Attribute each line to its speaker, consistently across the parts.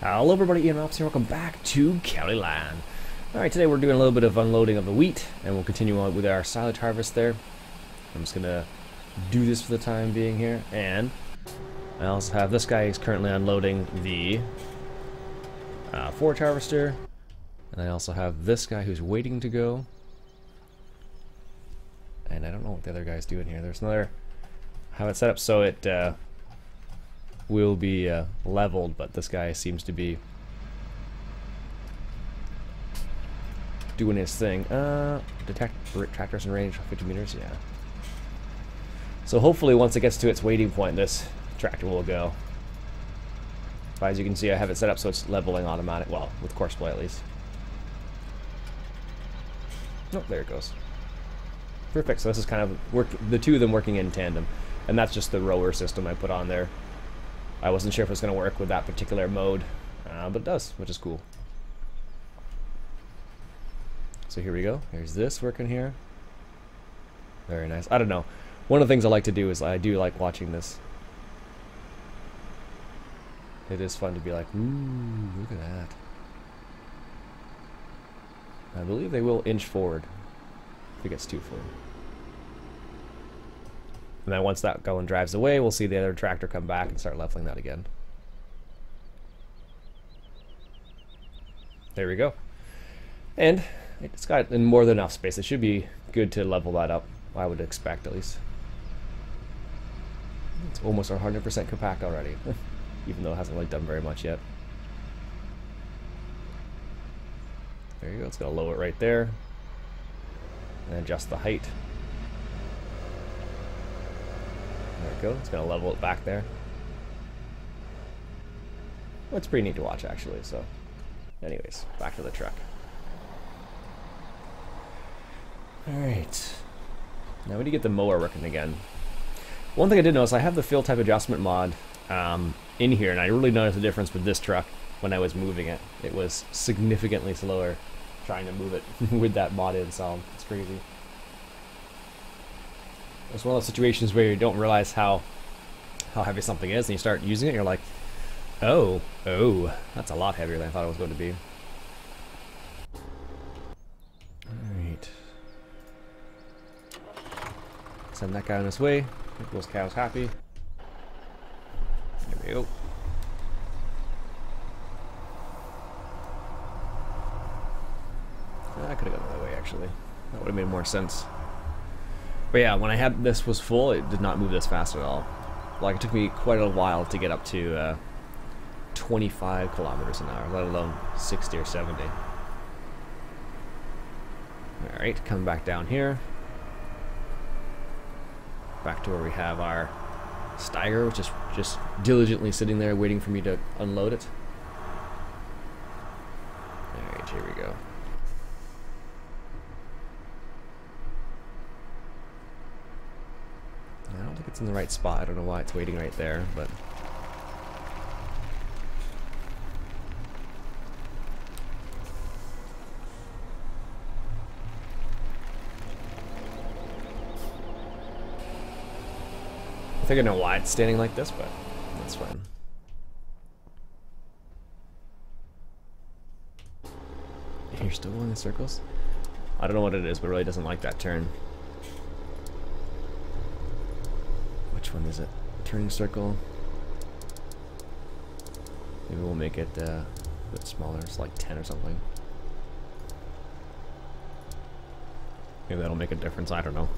Speaker 1: Hello everybody, Ian Robson here. Welcome back to Kellyland. Alright, today we're doing a little bit of unloading of the wheat, and we'll continue on with our silage harvest there. I'm just going to do this for the time being here, and I also have this guy who's currently unloading the forage harvester, and I also have this guy who's waiting to go, and I don't know what the other guy's doing here. There's another, have it set up so it will be leveled, but this guy seems to be doing his thing. Detect tractors in range 50 meters, yeah. So hopefully once it gets to its waiting point, this tractor will go. But as you can see, I have it set up so it's leveling automatic, well, with course play at least. Oh, there it goes. Perfect, so this is kind of the two of them working in tandem. And that's just the rower system I put on there. I wasn't sure if it was going to work with that particular mode, but it does, which is cool. So here we go. Here's this working here. Very nice. I don't know. One of the things I like to do is I do like watching this. It is fun to be like, ooh, look at that. I believe they will inch forward if it gets too full. And then once that going drives away, we'll see the other tractor come back and start leveling that again. There we go. And it's got more than enough space. It should be good to level that up, I would expect at least. It's almost 100% compact already, even though it hasn't really done very much yet. There you go. It's going to lower it right there. And adjust the height. There we go. It's going to level it back there. Well, it's pretty neat to watch, actually. So, anyways, back to the truck. Alright. Now we need to get the mower working again. One thing I did notice, I have the fill type adjustment mod in here, and I really noticed the difference with this truck when I was moving it. It was significantly slower trying to move it with that mod installed. It's crazy. It's one of those situations where you don't realize how heavy something is, and you start using it, and you're like, oh, that's a lot heavier than I thought it was going to be. Alright. Send that guy on his way. Make those cows happy. There we go. I could have gone the other way, actually. That would have made more sense. But yeah, when I had this was full, it did not move this fast at all. Like, it took me quite a while to get up to 25 kilometers an hour, let alone 60 or 70. Alright, come back down here. Back to where we have our Steiger, which is just diligently sitting there waiting for me to unload it. Alright, here we go. I don't think it's in the right spot. I don't know why it's waiting right there, but I think I know why it's standing like this, but that's fine. You're still going in circles? I don't know what it is, but it really doesn't like that turn. Which one is it? Turning circle. Maybe we'll make it a bit smaller. It's like 10 or something. Maybe that'll make a difference. I don't know.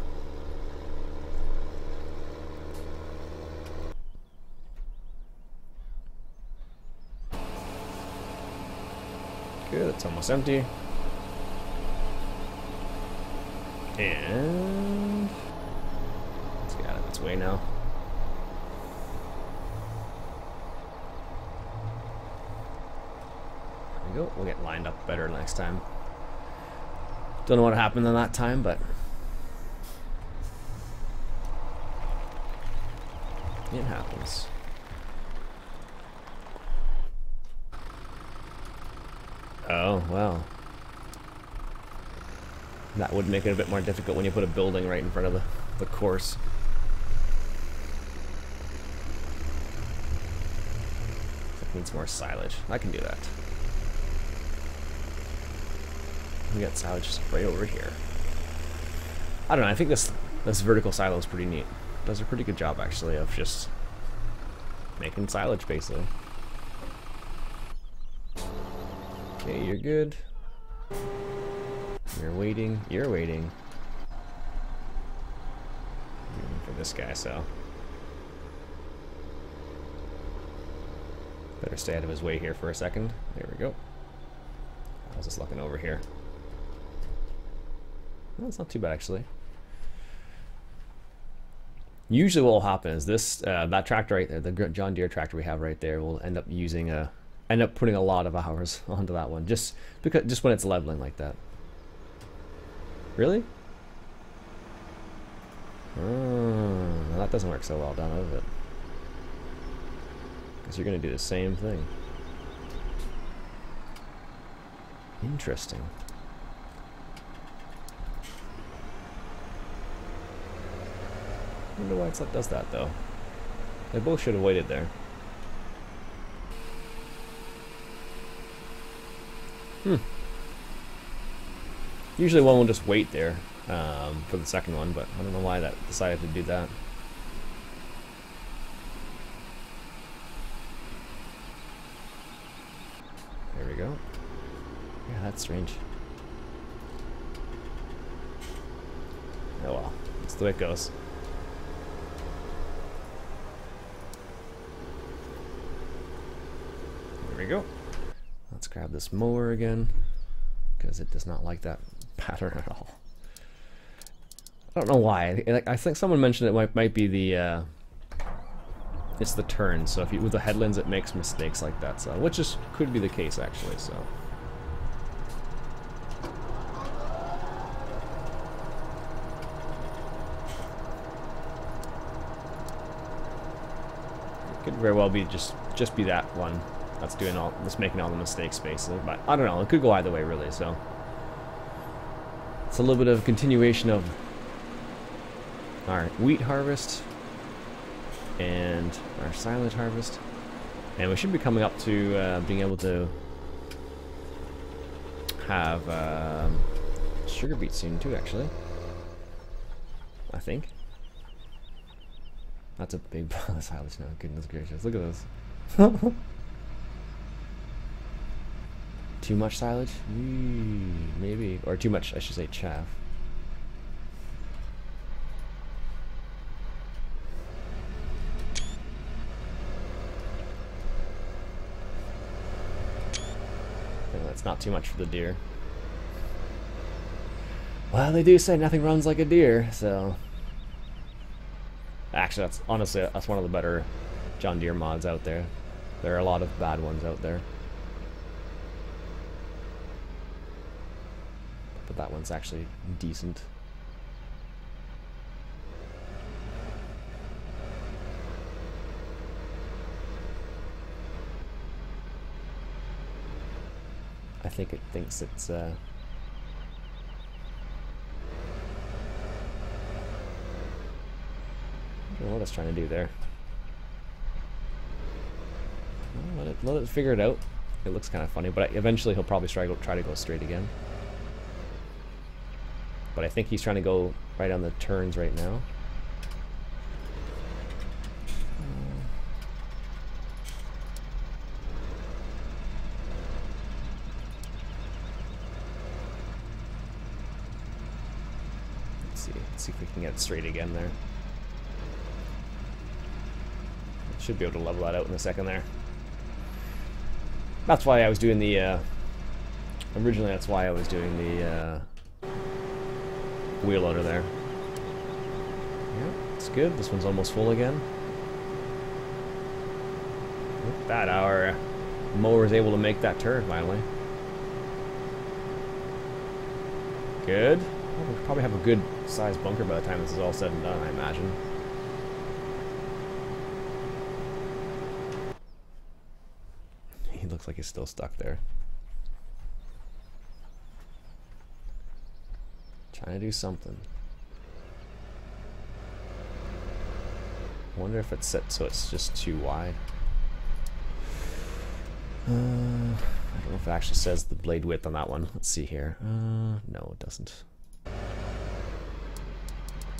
Speaker 1: Good, it's almost empty. And let's get out of its way now. There we go. We'll get lined up better next time. Don't know what happened on that time, but it happens. Oh, well. That would make it a bit more difficult when you put a building right in front of the course. needs more silage. I can do that. We got silage just right over here. I don't know, I think this vertical silo is pretty neat. Does a pretty good job actually of just making silage basically. Okay, you're good. You're waiting. You're waiting. I'm waiting for this guy, so better stay out of his way here for a second. There we go. I was just looking over here. No, it's not too bad actually. Usually what will happen is this that tractor right there, the John Deere tractor we have right there, will end up putting a lot of hours onto that one just when it's leveling like that. Really? Oh, that doesn't work so well down, does it? Because you're going to do the same thing. Interesting. I wonder why it does that though. They both should have waited there. Usually one will just wait there for the second one, but I don't know why that decided to do that. There we go. Yeah, that's strange. Oh well, that's the way it goes. There we go. Let's grab this mower again, because it does not like that pattern at all. I don't know why. I think someone mentioned it might be the it's the turn. So if you with the headlands, it makes mistakes like that. So which could be the case actually. So. It could very well be just be that one that's making all the mistakes basically. But I don't know. It could go either way really. So it's a little bit of a continuation of our wheat harvest and our silage harvest, and we should be coming up to being able to have sugar beets soon too, actually. I think that's a big pile of silage now. Goodness gracious, look at this. Too much silage? Maybe, or too much, I should say, chaff. That's not too much for the deer. Well, they do say nothing runs like a deer, so actually that's one of the better John Deere mods out there. There are a lot of bad ones out there, but that one's actually decent. I think it thinks it's I don't know what it's trying to do there. Well, let it figure it out. It looks kind of funny, but eventually he'll probably try to go straight again. But I think he's trying to go right on the turns right now. Let's see if we can get it straight again there. Should be able to level that out in a second there. That's why I was doing the originally that's why I was doing the wheel loader there. Yeah, it's good. This one's almost full again. Look at that, our mower is able to make that turn finally. Good. We'll probably have a good sized bunker by the time this is all said and done, I imagine. He looks like he's still stuck there. Trying to do something. Wonder if it's set so it's just too wide. I don't know if it actually says the blade width on that one. Let's see here. No, it doesn't.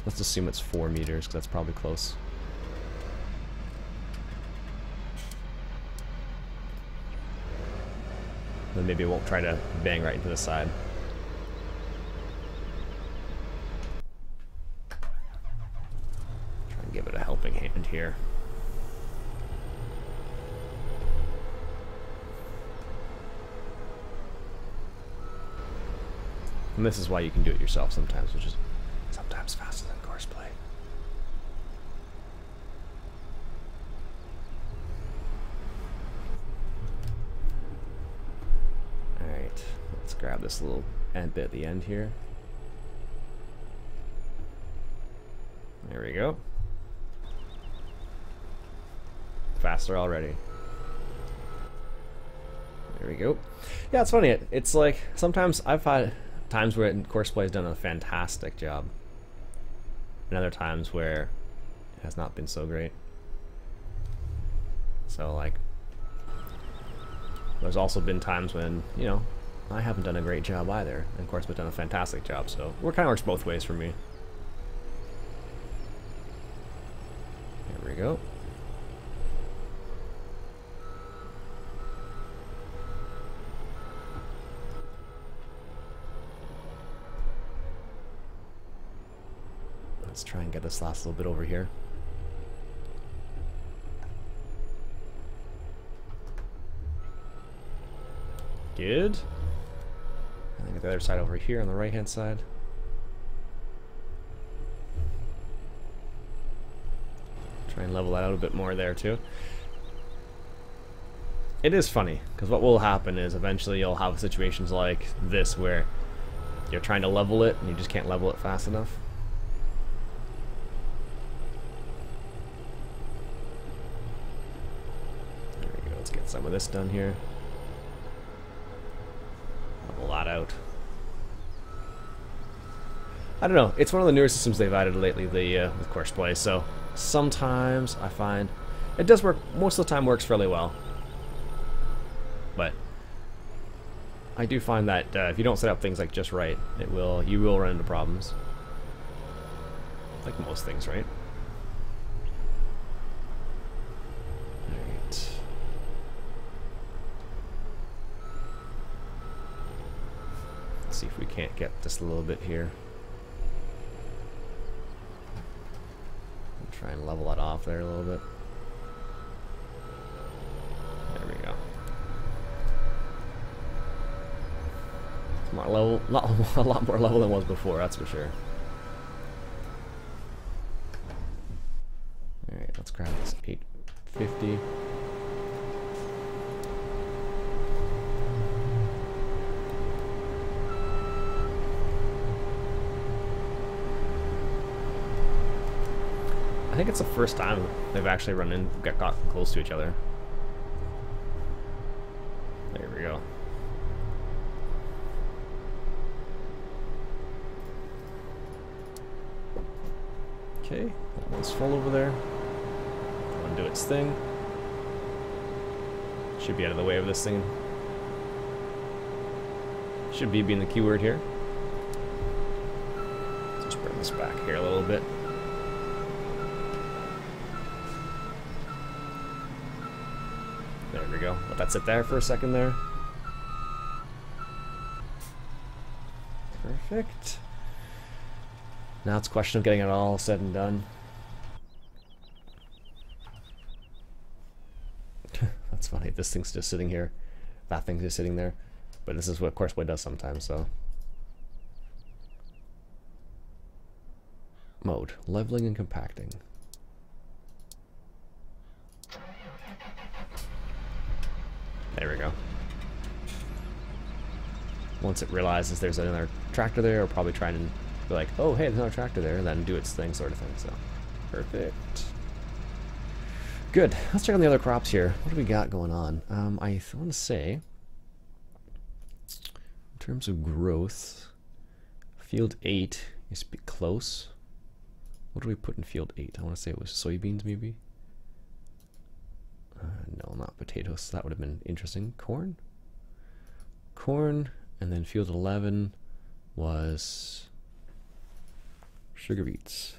Speaker 1: Let's assume it's 4 meters, because that's probably close. Then maybe it won't try to bang right into the side. Try and give it a helping hand here. And this is why you can do it yourself sometimes, which is sometimes faster than courseplay. Alright, let's grab this little end bit at the end here. There we go. Faster already. There we go. Yeah, it's funny. It's like sometimes I've had times where courseplay has done a fantastic job, and other times where it has not been so great. So like, there's also been times when, you know, I haven't done a great job either, and courseplay's done a fantastic job. So it kind of works both ways for me. There we go. Let's try and get this last little bit over here. Good. And then get the other side over here on the right hand side. Try and level that out a bit more there too. It is funny, because what will happen is eventually you'll have situations like this where you're trying to level it and you just can't level it fast enough. Get some of this done here. Level that out. I don't know. It's one of the newer systems they've added lately, with courseplay. So sometimes I find it does work. Most of the time, works fairly well. But I do find that if you don't set up things like just right, you will run into problems. Like most things, right? See if we can't get just a little bit here. Try and level that off there a little bit. There we go. It's more level, a lot more level than it was before, that's for sure. Alright, let's grab this 850. I think it's the first time they've actually got close to each other. There we go. Okay, that one's full over there. Undo its thing. Should be out of the way of this thing. Should be being the keyword here. Let's just bring this back here a little bit. There we go. Let that sit there for a second there. Perfect. Now it's a question of getting it all said and done. That's funny. This thing's just sitting here. That thing's just sitting there. But this is what courseplay does sometimes, so. Mode. Leveling and compacting. There we go. Once it realizes there's another tractor there, it'll probably try and be like, oh, hey, there's another tractor there, and then do its thing, sort of thing. So, perfect. Good. Let's check on the other crops here. What do we got going on? I want to say, in terms of growth, field 8 is a bit close. What do we put in field 8? I want to say it was soybeans, maybe? No, not potatoes. potatoes. That would have been interesting. Corn? Corn, and then field 11 was sugar beets.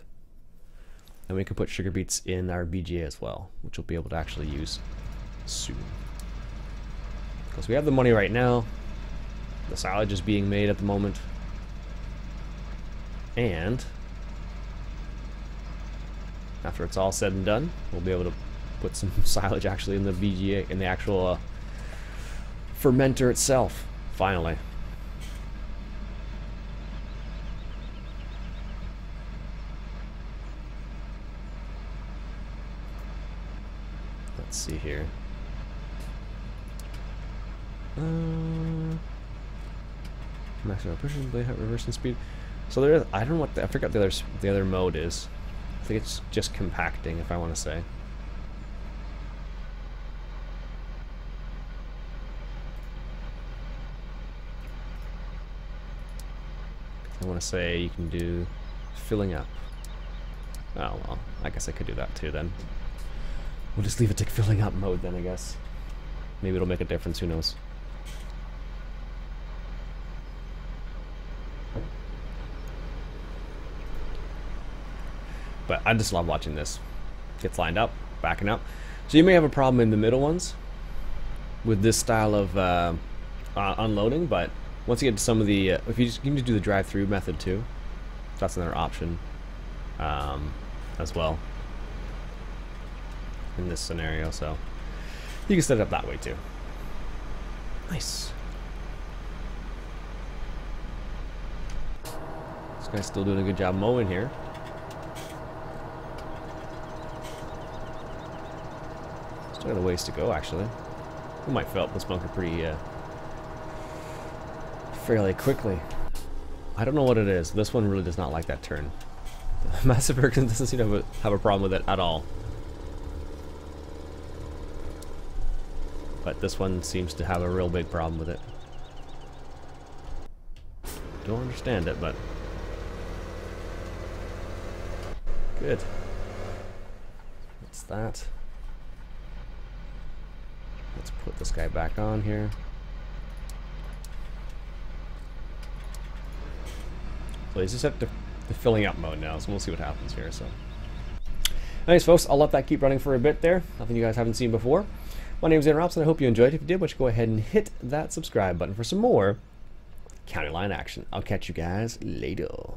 Speaker 1: And we can put sugar beets in our EVGA as well, which we'll be able to actually use soon. Because we have the money right now. The silage is being made at the moment. And after it's all said and done, we'll be able to put some silage actually in the EVGA, in the actual fermenter itself, finally. Let's see here. Maximum pushing, blade height, reversing speed. So there is, I don't know what I forgot the other mode is. I think it's just compacting, if I want to say. I want to say you can do filling up. Oh well, I guess I could do that too then. We'll just leave it to filling up mode then, I guess. Maybe it'll make a difference, who knows. But I just love watching this. Gets lined up, backing up. So you may have a problem in the middle ones with this style of unloading, but once you get to some of the, if you can just do the drive-through method too, that's another option as well in this scenario. So you can set it up that way too. Nice. This guy's still doing a good job mowing here. Still got a ways to go, actually. We might fill up this bunker pretty fairly quickly. I don't know what it is. This one really does not like that turn. The Massive Ergonomic doesn't seem to have a problem with it at all. But this one seems to have a real big problem with it. Don't understand it, but good. What's that? Let's put this guy back on here. So he's just set to the filling up mode now, so we'll see what happens here. So, anyways, folks, I'll let that keep running for a bit there. Nothing you guys haven't seen before. My name is Iain Robson. I hope you enjoyed. If you did, why don't you go ahead and hit that subscribe button for some more County Line action. I'll catch you guys later.